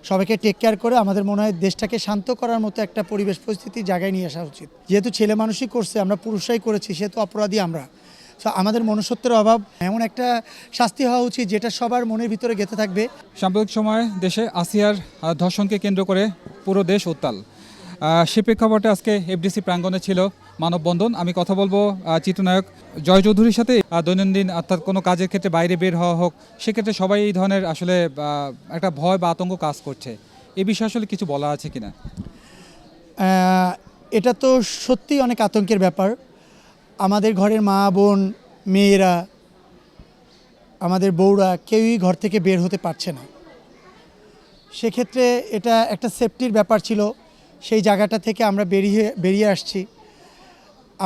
সবাইকে take care করে আমাদের মনে হয় দেশটাকে শান্ত করার মতো একটা পরিবেশ পরিস্থিতি জায়গায় নিয়ে আসা উচিত। যেহেতু ছেলে মানুষই করছে, আমরা পুরুষরাই করেছি, সেহেতু অপরাধী আমরা। সো আমাদের মনুষ্যত্বের অভাব, এমন একটা শাস্তি হওয়া উচিত যেটা সবার মনের ভিতরে গেঁথে থাকবে। সাম্প্রতিক সময়ে দেশে আসিয়ার ধর্ষণকে কেন্দ্র করে পুরো দেশ উত্তাল। সে প্রেক্ষাপটে আজকে এফডিসি প্রাঙ্গণে ছিল মানববন্ধন। আমি কথা বলবো চিত্রনায়ক জয় চৌধুরীর সাথে। দৈনন্দিন অর্থাৎ কোনো কাজের ক্ষেত্রে বাইরে বের হওয়া হোক, সেক্ষেত্রে সবাই এই ধরনের আসলে একটা ভয় বা আতঙ্ক কাজ করছে। এ বিষয়ে আসলে কিছু বলা আছে কিনা? এটা তো সত্যিই অনেক আতঙ্কের ব্যাপার। আমাদের ঘরের মা বোন, মেয়েরা, আমাদের বউরা কেউই ঘর থেকে বের হতে পারছে না। সেক্ষেত্রে এটা একটা সেফটির ব্যাপার ছিল, সেই জায়গাটা থেকে আমরা বেরিয়ে আসছি।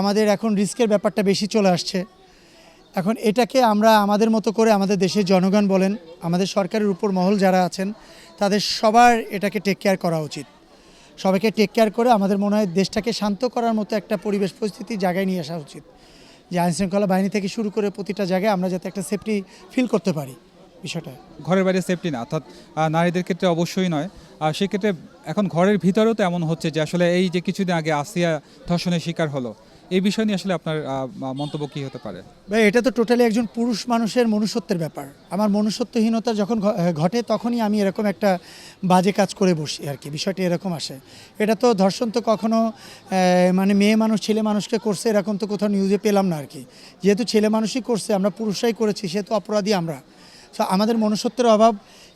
আমাদের এখন রিস্কের ব্যাপারটা বেশি চলে আসছে। এখন এটাকে আমরা আমাদের মতো করে, আমাদের দেশের জনগণ বলেন, আমাদের সরকারের উপর মহল যারা আছেন, তাদের সবার এটাকে টেক কেয়ার করা উচিত। সবাইকে টেক কেয়ার করে আমাদের মনে হয় দেশটাকে শান্ত করার মতো একটা পরিবেশ পরিস্থিতি জায়গায় নিয়ে আসা উচিত। যে আইনশৃঙ্খলা বাহিনী থেকে শুরু করে প্রতিটা জায়গায় আমরা যাতে একটা সেফটি ফিল করতে পারি বিষয়টা। ঘরের বাইরে সেফটি না, অর্থাৎ নারীদের ক্ষেত্রে অবশ্যই নয়। আর সেক্ষেত্রে এখন ঘরের ভিতরেও তো এমন হচ্ছে যে আসলে এই যে কিছুদিন আগে আসিয়া ধর্ষণের শিকার হলো, এই বিষয় নিয়ে আসলে আপনার মন্তব্য কী হতে পারে? ভাই, এটা তো টোটালি একজন পুরুষ মানুষের মনুষ্যত্বের ব্যাপার। আমার মনুষ্যত্বহীনতা যখন ঘটে, তখনই আমি এরকম একটা বাজে কাজ করে বসি আর কি। বিষয়টা এরকম আসে। এটা তো ধর্ষণ তো কখনো মানে মেয়ে মানুষ ছেলে মানুষকে করছে এরকম তো কোথাও নিউজে পেলাম না আর কি। যেহেতু ছেলে মানুষই করছে, আমরা পুরুষরাই করেছি, সেহেতু অপরাধী আমরা। সো আমাদের মনুষ্যত্বের অভাব,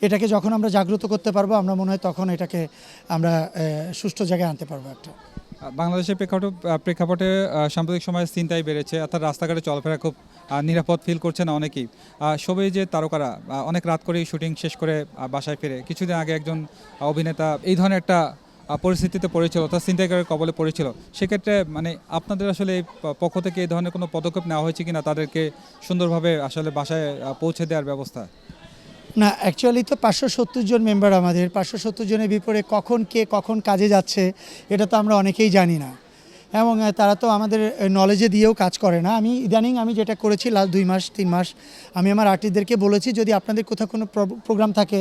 এটাকে যখন আমরা জাগ্রত করতে পারবো, আমরা মনে হয় তখন এটাকে আমরা সুষ্ঠু জায়গায় আনতে পারবো একটা। বাংলাদেশের প্রেক্ষাপটে সাম্প্রতিক সময়ে ছিনতাই বেড়েছে, অর্থাৎ রাস্তাঘাটে চলাফেরা খুব নিরাপদ ফিল করছে না অনেকেই। সবাই যে তারকারা অনেক রাত করেই শুটিং শেষ করে বাসায় ফিরে। কিছুদিন আগে একজন অভিনেতা এই ধরনের একটা পরিস্থিতিতে পড়েছিল, অর্থাৎ ছিনতাইকারের কবলে পড়েছিল। সেক্ষেত্রে মানে আপনাদের আসলে এই পক্ষ থেকে এই ধরনের কোনো পদক্ষেপ নেওয়া হয়েছে কিনা, তাদেরকে সুন্দরভাবে আসলে বাসায় পৌঁছে দেওয়ার ব্যবস্থা? না, অ্যাকচুয়ালি তো 570 জন মেম্বার আমাদের। 570 জনের বিপরে কখন কে কখন কাজে যাচ্ছে এটা তো আমরা অনেকেই জানি না, এবং তারা তো আমাদের নলেজে দিয়েও কাজ করে না। আমি যেটা করেছি লাস্ট 2 মাস 3 মাস, আমি আমার আর্টিস্টদেরকে বলেছি, যদি আপনাদের কোথাও কোনো প্রোগ্রাম থাকে,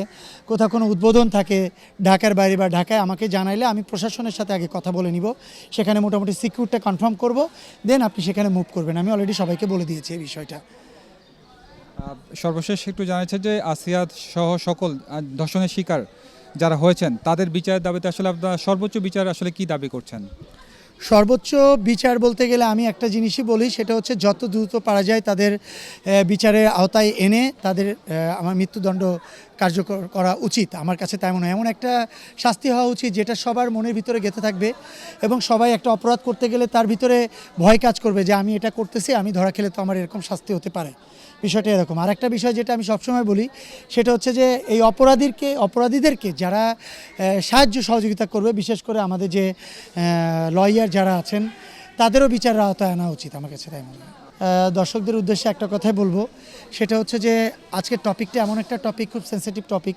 কোথাও কোনো উদ্বোধন থাকে ঢাকার বাইরে বা ঢাকায়, আমাকে জানাইলে আমি প্রশাসনের সাথে আগে কথা বলে নিব। সেখানে মোটামুটি সিকিউরটা কনফার্ম করব, দেন আপনি সেখানে মুভ করবেন। আমি অলরেডি সবাইকে বলে দিয়েছি এই বিষয়টা। সর্বশেষ একটু জানাচ্ছে যে আসিয়া সহ সকল ধর্ষণের শিকার যারা হয়েছেন তাদের বিচারের দাবিতে আসলে আপনারা সর্বোচ্চ বিচার আসলে কি দাবি করছেন? সর্বোচ্চ বিচার বলতে গেলে আমি একটা জিনিসই বলি, সেটা হচ্ছে যত দ্রুত পারা যায় তাদের বিচারের আওতায় এনে তাদের আমার মৃত্যুদণ্ড কার্যকর করা উচিত। আমার কাছে তাই মনে হয়। এমন একটা শাস্তি হওয়া উচিত যেটা সবার মনের ভিতরে গেঁথে থাকবে, এবং সবাই একটা অপরাধ করতে গেলে তার ভিতরে ভয় কাজ করবে যে আমি এটা করতেছি, আমি ধরা খেলে তো আমার এরকম শাস্তি হতে পারে। বিষয়টা এরকম। আর একটা বিষয় যেটা আমি সবসময় বলি, সেটা হচ্ছে যে এই অপরাধীদেরকে যারা সাহায্য সহযোগিতা করবে, বিশেষ করে আমাদের যে লয়ার যারা আছেন, তাদেরও বিচারের আওতায় আনা উচিত। আমার কাছে তাই মনে হয়। দর্শকদের উদ্দেশ্যে একটা কথাই বলবো, সেটা হচ্ছে যে আজকের টপিকটা এমন একটা টপিক, খুব সেন্সিটিভ টপিক।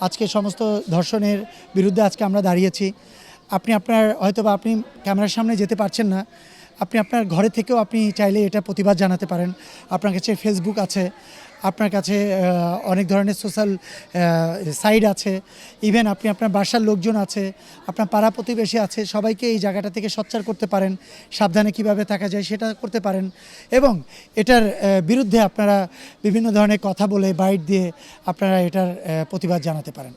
আজকে সমস্ত ধর্ষণের বিরুদ্ধে আজকে আমরা দাঁড়িয়েছি। আপনি ক্যামেরার সামনে যেতে পারছেন না, আপনি আপনার ঘরে থেকেও আপনি চাইলে এটা প্রতিবাদ জানাতে পারেন। আপনার কাছে ফেসবুক আছে, আপনার কাছে অনেক ধরনের সোশ্যাল সাইট আছে, ইভেন আপনি আপনার বাসার লোকজন আছে, আপনার পাড়া প্রতিবেশী আছে, সবাইকে এই জায়গাটা থেকে সোচ্চার করতে পারেন। সাবধানে কিভাবে থাকা যায় সেটা করতে পারেন, এবং এটার বিরুদ্ধে আপনারা বিভিন্ন ধরনের কথা বলে, বাইট দিয়ে আপনারা এটার প্রতিবাদ জানাতে পারেন।